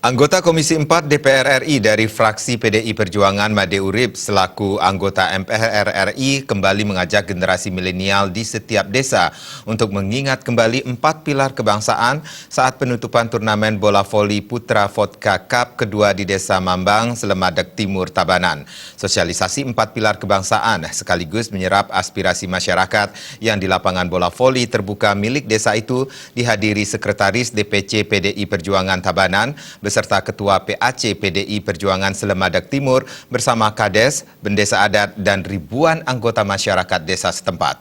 Anggota Komisi 4 DPR RI dari fraksi PDI Perjuangan Made Urip selaku anggota MPR RI kembali mengajak generasi milenial di setiap desa untuk mengingat kembali 4 pilar kebangsaan saat penutupan turnamen bola voli Putra Vodka Cup kedua di Desa Mambang, Selemadeg Timur, Tabanan. Sosialisasi 4 pilar kebangsaan sekaligus menyerap aspirasi masyarakat yang di lapangan bola voli terbuka milik desa itu dihadiri Sekretaris DPC PDI Perjuangan Tabanan beserta Ketua PAC PDI Perjuangan Selemadeg Timur bersama Kades, Bendesa Adat, dan ribuan anggota masyarakat desa setempat.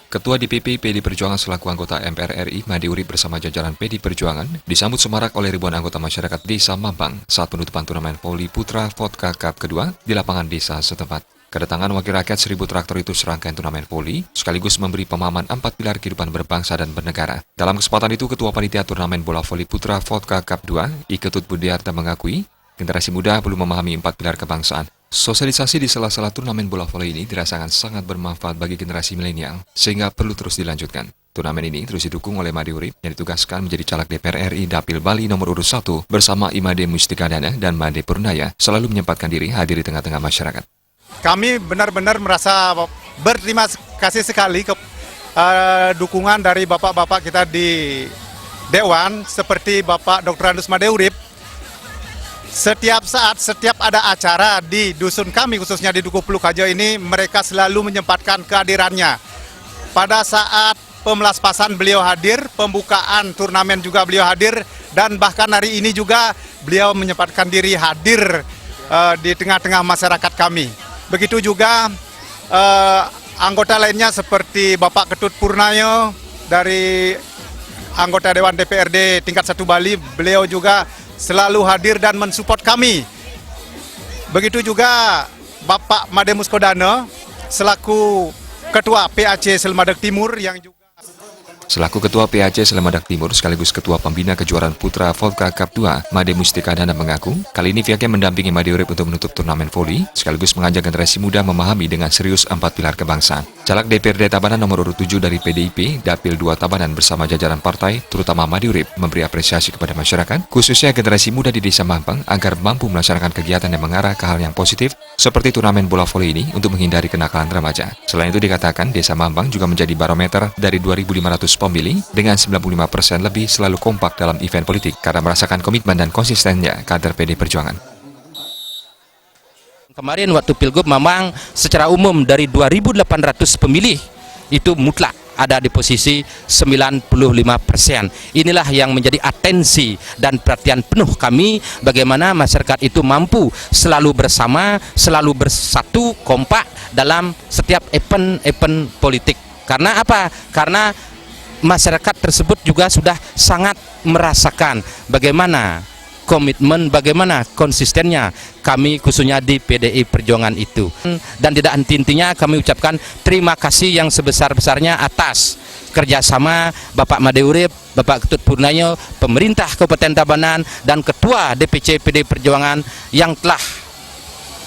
Ketua DPP PDI Perjuangan selaku anggota MPR RI Made Urip bersama jajaran PDI Perjuangan disambut semarak oleh ribuan anggota masyarakat desa Mambang saat penutupan turnamen voli Putra Vodka Cup kedua di lapangan desa setempat. Kedatangan wakil rakyat 1000 traktor itu serangkaian turnamen voli, sekaligus memberi pemahaman 4 pilar kehidupan berbangsa dan bernegara. Dalam kesempatan itu, Ketua Panitia Turnamen Bola Voli Putra Vodka Cup 2, I Ketut Budiarta mengakui, generasi muda perlu memahami 4 pilar kebangsaan. Sosialisasi di sela-sela turnamen bola voli ini dirasakan sangat bermanfaat bagi generasi milenial, sehingga perlu terus dilanjutkan. Turnamen ini terus didukung oleh Made Urip yang ditugaskan menjadi caleg DPR RI Dapil Bali nomor urut 1 bersama Imade Mustikadana dan Made Purnaya selalu menyempatkan diri hadir di tengah-tengah masyarakat. Kami benar-benar merasa berterima kasih sekali ke dukungan dari bapak-bapak kita di Dewan seperti Bapak Dr. Andus Made Urip. Setiap saat, setiap ada acara di dusun kami, khususnya di Dukuh Plukajo ini, mereka selalu menyempatkan kehadirannya. Pada saat pemelaspasan beliau hadir, pembukaan turnamen juga beliau hadir, dan bahkan hari ini juga beliau menyempatkan diri hadir di tengah-tengah masyarakat kami. Begitu juga anggota lainnya seperti Bapak Ketut Purnayo dari anggota Dewan DPRD tingkat 1 Bali, beliau juga selalu hadir dan mensupport kami. Begitu juga Bapak Made Muskodana selaku Ketua PAC Selemadeg Timur yang juga Selaku Ketua PAC Selemadeg Timur sekaligus Ketua Pembina Kejuaraan Putra Vodka Cup 2, Made Mustikadana mengaku, kali ini pihaknya mendampingi Made Urip untuk menutup turnamen voli, sekaligus mengajak generasi muda memahami dengan serius 4 pilar kebangsaan. Caleg DPRD Tabanan nomor urut 7 dari PDIP, Dapil 2 Tabanan bersama jajaran partai, terutama Made Urip, memberi apresiasi kepada masyarakat, khususnya generasi muda di Desa Mambang, agar mampu melaksanakan kegiatan yang mengarah ke hal yang positif, seperti turnamen bola voli ini untuk menghindari kenakalan remaja. Selain itu dikatakan, Desa Mambang juga menjadi barometer dari 2.500 pemilih dengan 95% lebih selalu kompak dalam event politik karena merasakan komitmen dan konsistennya kader PDI Perjuangan. Kemarin waktu Pilgub Mambang secara umum dari 2.800 pemilih itu mutlak ada di posisi 95%. Inilah yang menjadi atensi dan perhatian penuh kami bagaimana masyarakat itu mampu selalu bersama, selalu bersatu, kompak dalam setiap event politik. Karena apa? Karena masyarakat tersebut juga sudah sangat merasakan bagaimana komitmen, bagaimana konsistennya kami khususnya di PDI Perjuangan itu. Dan tidak henti-hentinya kami ucapkan terima kasih yang sebesar-besarnya atas kerjasama Bapak Made Urip, Bapak Ketut Purnayo, pemerintah Kabupaten Tabanan, dan Ketua DPC PDI Perjuangan yang telah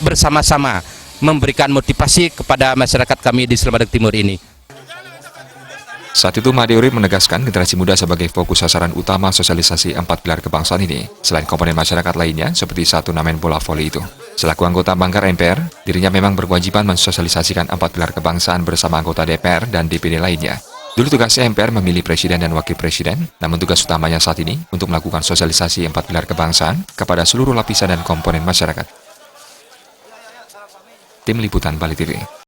bersama-sama memberikan motivasi kepada masyarakat kami di Selemadeg Timur ini. Saat itu Made Urip menegaskan generasi muda sebagai fokus sasaran utama sosialisasi 4 pilar kebangsaan ini, selain komponen masyarakat lainnya seperti saat turnamen bola voli itu. Selaku anggota Banggar MPR, dirinya memang berkewajiban mensosialisasikan 4 pilar kebangsaan bersama anggota DPR dan DPD lainnya. Dulu tugasnya MPR memilih presiden dan wakil presiden, namun tugas utamanya saat ini untuk melakukan sosialisasi 4 pilar kebangsaan kepada seluruh lapisan dan komponen masyarakat. Tim Liputan Bali TV.